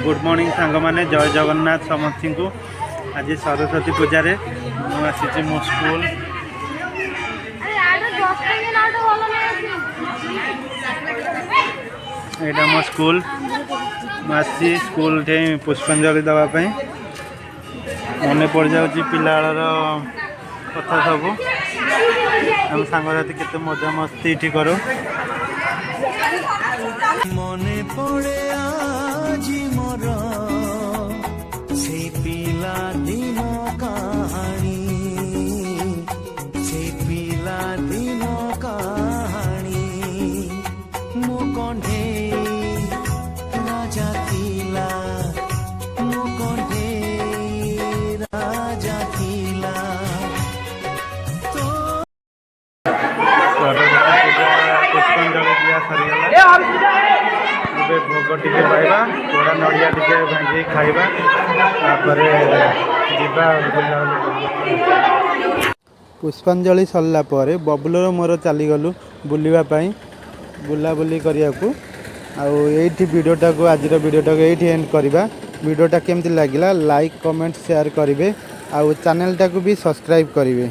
Good morning सांग मैंने जय जगन्नाथ समस्त को आज सरस्वती पूजा मुझे मो स्कूल यहाँ मो स्कूल मुझे स्कूल पुष्पांजलि देवाई मन पड़ जाऊँगी पिलार कथा सब आम सांगसाथी केते मजा मस्ती ये करो मने पड़े आज मोर से पिला दिन कहानी से पिला दिन कहानी मो कंढे राजा थिला मो कंढे राजा थिला पुष्पांजलि दिया सरीगला भोग टे पाइबा पोड़ा नड़िया टे भांगी खाइबा पुष्पांजलि सरला परे बबुलर मोर चलीगलु बुलावाई बुलाबुली करने को आईटी वीडियोटा को आज वीडियोटा को ये एंड करवा वीडियोटा केमती लगिला लाइक कमेंट शेयर करेंगे आउ चैनल टाको भी सब्सक्राइब करेंगे।